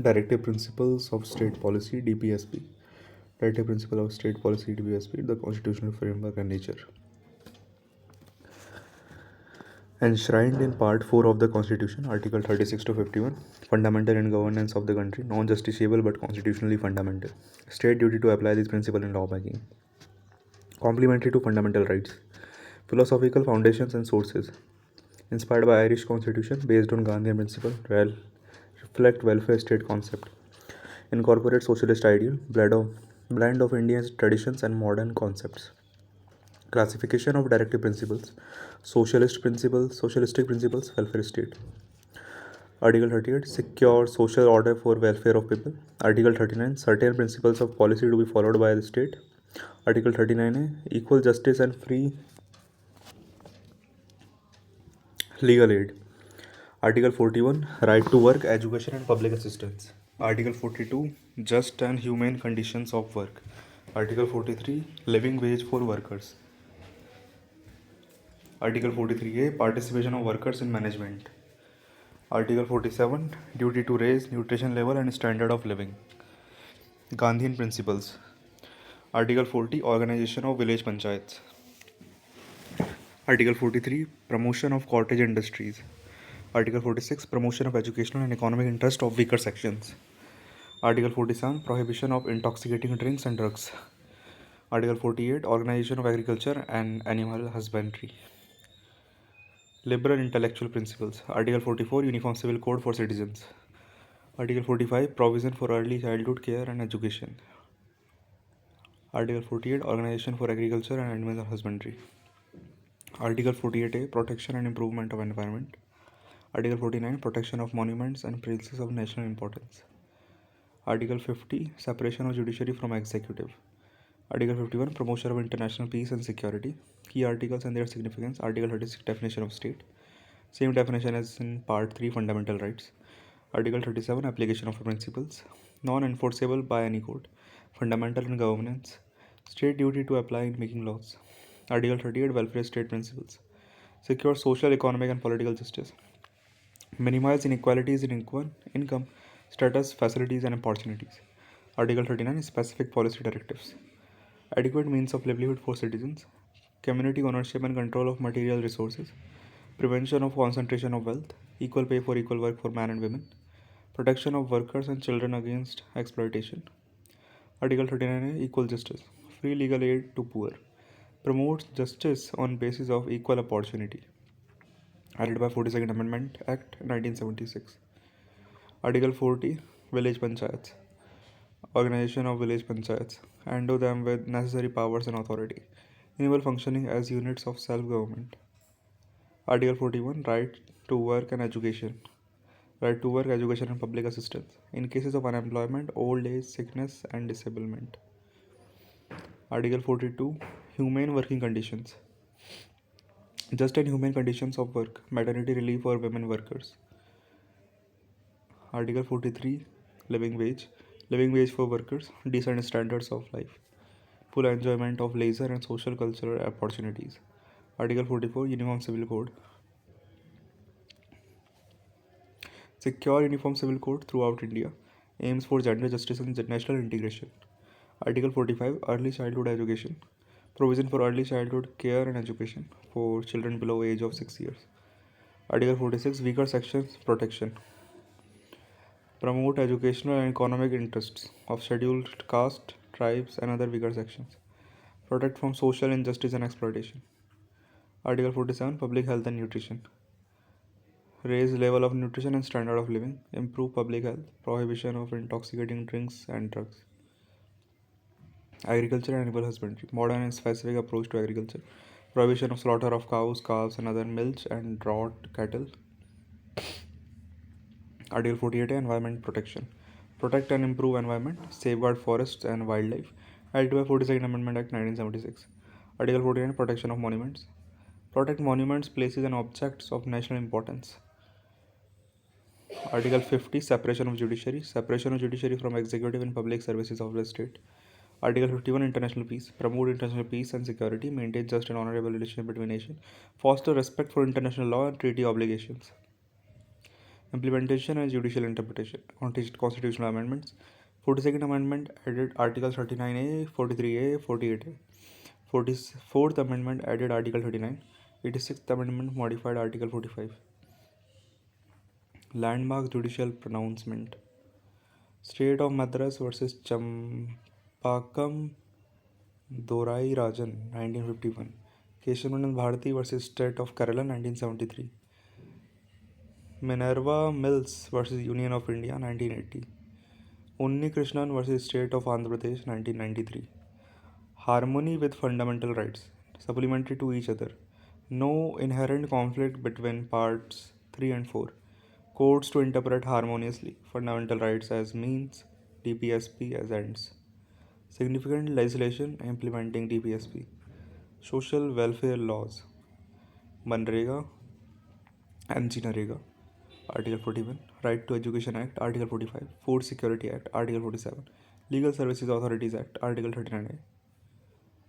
Directive Principles of State Policy DPSP. Directive Principle of State Policy DPSP, the constitutional framework and nature. Enshrined in Part 4 of the Constitution, Article 36 to 51, fundamental in governance of the country, non-justiciable but constitutionally fundamental. State duty to apply this principle in lawmaking. Complementary to fundamental rights. Philosophical foundations and sources. Inspired by Irish Constitution, based on Gandhian principle, reflect welfare state concept. Incorporate socialist ideal, blend of Indian traditions and modern concepts. Classification of directive principles, socialistic principles, welfare state. Article 38, secure social order for welfare of people. Article 39, certain principles of policy to be followed by the state. Article 39A, equal justice and free legal aid. Article 41, right to work, education and public assistance. Article 42, just and humane conditions of work. Article 43, living wage for workers. Article 43A, participation of workers in management. Article 47, duty to raise nutrition level and standard of living. Gandhian principles. Article 40, organization of village panchayats. Article 43, promotion of cottage industries. Article 46, promotion of educational and economic interest of weaker sections. Article 47, prohibition of intoxicating drinks and drugs. Article 48, organization of agriculture and animal husbandry. Liberal intellectual principles. Article 44, uniform civil code for citizens. Article 45, provision for early childhood care and education. Article 48, organization for agriculture and animal husbandry. Article 48A, protection and improvement of environment. Article 49, protection of monuments and places of national importance. Article 50, separation of judiciary from executive. Article 51, promotion of international peace and security. Key articles and their significance. Article 36, definition of state. Same definition as in Part 3, fundamental rights. Article 37, application of principles. Non-enforceable by any court. Fundamental in governance. State duty to apply in making laws. Article 38, welfare state principles. Secure social, economic and political justice. Minimize inequalities in income, status, facilities and opportunities. Article 39, specific policy directives. Adequate means of livelihood for citizens. Community ownership and control of material resources. Prevention of concentration of wealth. Equal pay for equal work for men and women. Protection of workers and children against exploitation. Article 39A, equal justice. Free legal aid to poor. Promotes justice on basis of equal opportunity. Added by 42nd Amendment Act 1976. Article 40, village panchayats. Organization of village panchayats. Endow them with necessary powers and authority. Enable functioning as units of self-government. Article 41, right to work and education. Right to work, education and public assistance in cases of unemployment, old age, sickness and disablement. Article 42, humane working conditions. Just and humane conditions of work, maternity relief for women workers. Article 43, living wage. Living wage for workers, decent standards of life. Full enjoyment of leisure and social cultural opportunities. Article 44, Uniform Civil Code. Secure uniform civil code throughout India. Aims for gender justice and national integration. Article 45, early childhood education. Provision for early childhood care and education for children below age of 6 years. Article 46, weaker sections protection. Promote educational and economic interests of scheduled caste, tribes and other weaker sections. Protect from social injustice and exploitation. Article 47, public health and nutrition. Raise level of nutrition and standard of living. Improve public health. Prohibition of intoxicating drinks and drugs. Agriculture and animal husbandry. Modern and specific approach to agriculture. Prohibition of slaughter of cows, calves and other milch and draught cattle. Article 48, environment protection. Protect and improve environment. Safeguard forests and wildlife. Added by 42nd Amendment Act 1976. Article 49, protection of monuments. Protect monuments, places and objects of national importance. Article 50, separation of judiciary. Separation of judiciary from executive and public services of the state. Article 51, international peace. Promote international peace and security. Maintain just and honorable relations between nations. Foster respect for international law and treaty obligations. Implementation and judicial interpretation. Constitutional amendments. 42nd Amendment added Article 39A, 43A, 48A. 44th Amendment added Article 39. 86th Amendment modified Article 45. Landmark judicial pronouncement. State of Madras versus Champakam Dorai Rajan, 1951. Keshavanand Bharati versus State of Kerala, 1973. Minerva Mills versus Union of India, 1980. Unni Krishnan versus State of Andhra Pradesh, 1993. Harmony with fundamental rights, supplementary to each other. No inherent conflict between parts 3 and 4. Courts to interpret harmoniously. Fundamental rights as means, DPSP as ends. Significant legislation implementing DPSP. Social welfare laws. Manrega and Narega. Article 41. Right to Education Act, Article 45. Food Security Act, Article 47. Legal Services Authorities Act, Article 39A.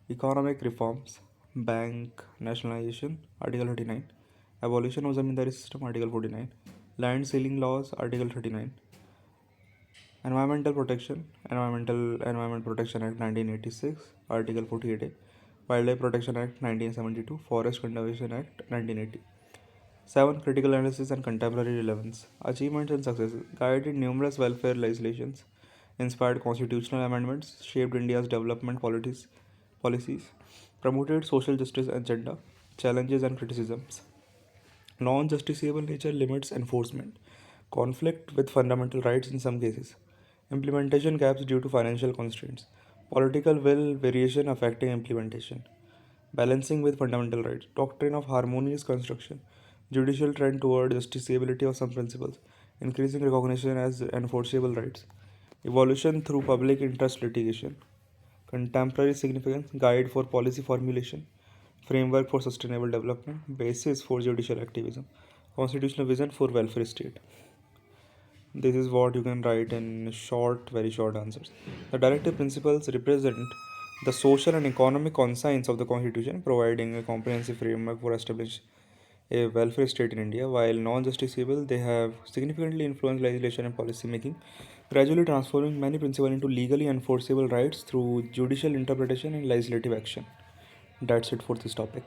Economic reforms, bank nationalization, Article 39. Abolition of Zamindari system, Article 49. Land ceiling laws, Article 39. Environmental protection, Environment Protection Act 1986, Article 48A. Wildlife Protection Act 1972, Forest Conservation Act 1980. 7. Critical analysis and contemporary relevance. Achievements and successes. Guided numerous welfare legislations, inspired constitutional amendments, shaped India's development policies, promoted social justice agenda, challenges and criticisms. Non-justiciable nature limits enforcement, conflict with fundamental rights in some cases, implementation gaps due to financial constraints, political will variation affecting implementation, balancing with fundamental rights, doctrine of harmonious construction, judicial trend toward justiciability of some principles, increasing recognition as enforceable rights, evolution through public interest litigation, contemporary significance, guide for policy formulation, framework for sustainable development, basis for judicial activism, constitutional vision for welfare state. This is what you can write in short, very short answers. The directive principles represent the social and economic conscience of the Constitution, providing a comprehensive framework for establishing a welfare state in India. While non-justiciable, they have significantly influenced legislation and policy making, gradually transforming many principles into legally enforceable rights through judicial interpretation and legislative action. That's it for this topic.